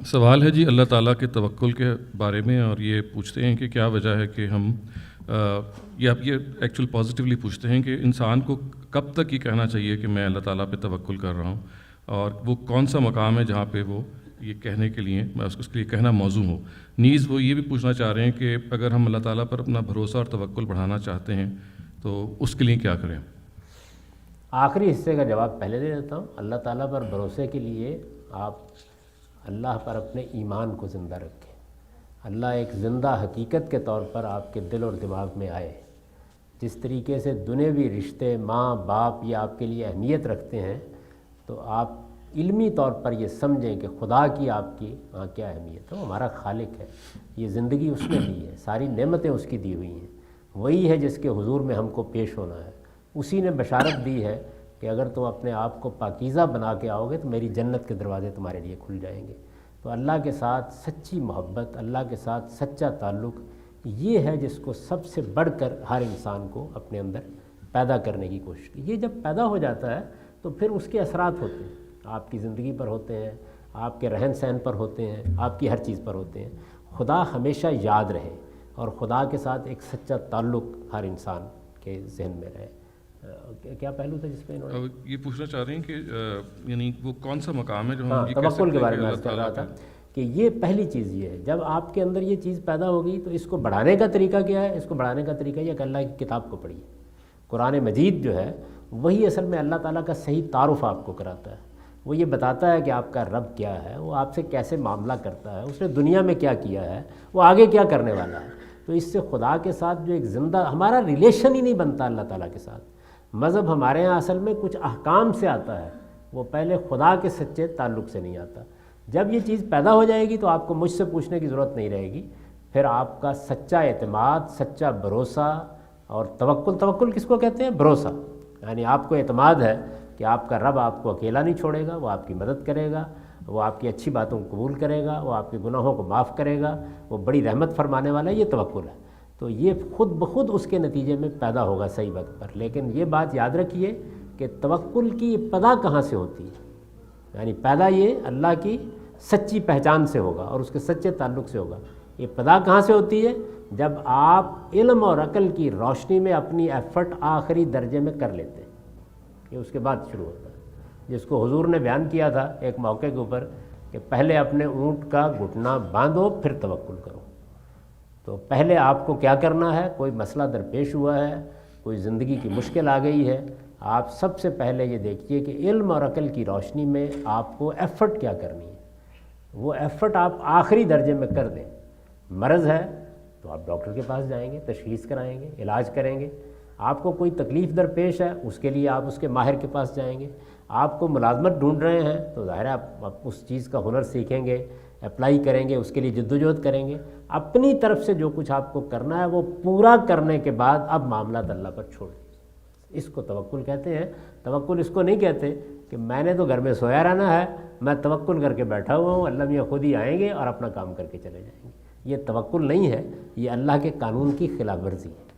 سوال ہے جی اللہ تعالیٰ کے توکل کے بارے میں، اور یہ پوچھتے ہیں کہ کیا وجہ ہے کہ ہم یہ ایکچوئل پازیٹیولی پوچھتے ہیں کہ انسان کو کب تک یہ کہنا چاہیے کہ میں اللہ تعالیٰ پہ توکل کر رہا ہوں، اور وہ کون سا مقام ہے جہاں پہ وہ یہ کہنے کے لیے اس کے لیے کہنا موزوں ہو۔ نیز وہ یہ بھی پوچھنا چاہ رہے ہیں کہ اگر ہم اللہ تعالیٰ پر اپنا بھروسہ اور توکل بڑھانا چاہتے ہیں تو اس کے لیے کیا کریں۔ آخری حصے کا جواب پہلے دے دیتا ہوں۔ اللہ تعالیٰ پر بھروسے کے لیے آپ اللہ پر اپنے ایمان کو زندہ رکھیں۔ اللہ ایک زندہ حقیقت کے طور پر آپ کے دل اور دماغ میں آئے۔ جس طریقے سے دنیاوی رشتے ماں باپ یہ آپ کے لیے اہمیت رکھتے ہیں، تو آپ علمی طور پر یہ سمجھیں کہ خدا کی آپ کی کیا اہمیت ہے۔ وہ ہمارا خالق ہے، یہ زندگی اس نے دی ہے، ساری نعمتیں اس کی دی ہوئی ہیں، وہی ہے جس کے حضور میں ہم کو پیش ہونا ہے۔ اسی نے بشارت دی ہے کہ اگر تم اپنے آپ کو پاکیزہ بنا کے آؤ گے تو میری جنت کے دروازے تمہارے لیے کھل جائیں گے۔ تو اللہ کے ساتھ سچی محبت، اللہ کے ساتھ سچا تعلق، یہ ہے جس کو سب سے بڑھ کر ہر انسان کو اپنے اندر پیدا کرنے کی کوشش کی۔ یہ جب پیدا ہو جاتا ہے تو پھر اس کے اثرات ہوتے ہیں، آپ کی زندگی پر ہوتے ہیں، آپ کے رہن سہن پر ہوتے ہیں، آپ کی ہر چیز پر ہوتے ہیں۔ خدا ہمیشہ یاد رہے اور خدا کے ساتھ ایک سچا تعلق ہر انسان کے ذہن میں رہے۔ کیا پہلو تھا جس پہ انہوں نے یہ پوچھنا چاہ رہے ہیں کہ یعنی وہ کون سا مقام ہے جو ہم یہ کہہ توکل سکتے کے ہیں بارے کہ میں اللہ عرض کر رہا تعالیٰ تھا کہ یہ پہلی چیز یہ ہے۔ جب آپ کے اندر یہ چیز پیدا ہو گئی تو اس کو بڑھانے کا طریقہ کیا ہے؟ اس کو بڑھانے کا طریقہ یہ کہ اللہ کی کتاب کو پڑھیے۔ قرآن مجید جو ہے وہی اصل میں اللہ تعالیٰ کا صحیح تعارف آپ کو کراتا ہے۔ وہ یہ بتاتا ہے کہ آپ کا رب کیا ہے، وہ آپ سے کیسے معاملہ کرتا ہے، اس نے دنیا میں کیا کیا ہے، وہ آگے کیا کرنے والا ہے۔ تو اس سے خدا کے ساتھ جو ایک زندہ ہمارا ریلیشن ہی نہیں بنتا اللہ تعالیٰ کے ساتھ۔ مذہب ہمارے ہاں اصل میں کچھ احکام سے آتا ہے، وہ پہلے خدا کے سچے تعلق سے نہیں آتا۔ جب یہ چیز پیدا ہو جائے گی تو آپ کو مجھ سے پوچھنے کی ضرورت نہیں رہے گی، پھر آپ کا سچا اعتماد، سچا بھروسہ اور توکل کس کو کہتے ہیں؟ بھروسہ، یعنی آپ کو اعتماد ہے کہ آپ کا رب آپ کو اکیلا نہیں چھوڑے گا، وہ آپ کی مدد کرے گا، وہ آپ کی اچھی باتوں کو قبول کرے گا، وہ آپ کے گناہوں کو معاف کرے گا، وہ بڑی رحمت فرمانے والا ہے۔ یہ توکل ہے۔ تو یہ خود بخود اس کے نتیجے میں پیدا ہوگا صحیح وقت پر۔ لیکن یہ بات یاد رکھیے کہ توکل کی ابتدا کہاں سے ہوتی ہے، یعنی پیدا یہ اللہ کی سچی پہچان سے ہوگا اور اس کے سچے تعلق سے ہوگا۔ ابتدا کہاں سے ہوتی ہے؟ جب آپ علم اور عقل کی روشنی میں اپنی ایفرٹ آخری درجے میں کر لیتے ہیں، یہ اس کے بعد شروع ہوتا ہے۔ جس کو حضور نے بیان کیا تھا ایک موقع کے اوپر کہ پہلے اپنے اونٹ کا گھٹنا باندھو پھر توکل کرو۔ تو پہلے آپ کو کیا کرنا ہے؟ کوئی مسئلہ درپیش ہوا ہے، کوئی زندگی کی مشکل آ گئی ہے، آپ سب سے پہلے یہ دیکھیے کہ علم اور عقل کی روشنی میں آپ کو ایفرٹ کیا کرنی ہے۔ وہ ایفرٹ آپ آخری درجے میں کر دیں۔ مرض ہے تو آپ ڈاکٹر کے پاس جائیں گے، تشخیص کرائیں گے، علاج کریں گے۔ آپ کو کوئی تکلیف درپیش ہے، اس کے لیے آپ اس کے ماہر کے پاس جائیں گے۔ آپ کو ملازمت ڈھونڈ رہے ہیں تو ظاہر ہے آپ اس چیز کا ہنر سیکھیں گے، اپلائی کریں گے، اس کے لیے جدوجہد کریں گے۔ اپنی طرف سے جو کچھ آپ کو کرنا ہے وہ پورا کرنے کے بعد اب معاملات اللہ پر چھوڑ دیں۔ اس کو توکل کہتے ہیں۔ توکل اس کو نہیں کہتے کہ میں نے تو گھر میں سویا رہنا ہے، میں توکل کر کے بیٹھا ہوا ہوں، اللہ میاں خود ہی آئیں گے اور اپنا کام کر کے چلے جائیں گے۔ یہ توکل نہیں ہے، یہ اللہ کے قانون کی خلاف ورزی ہے۔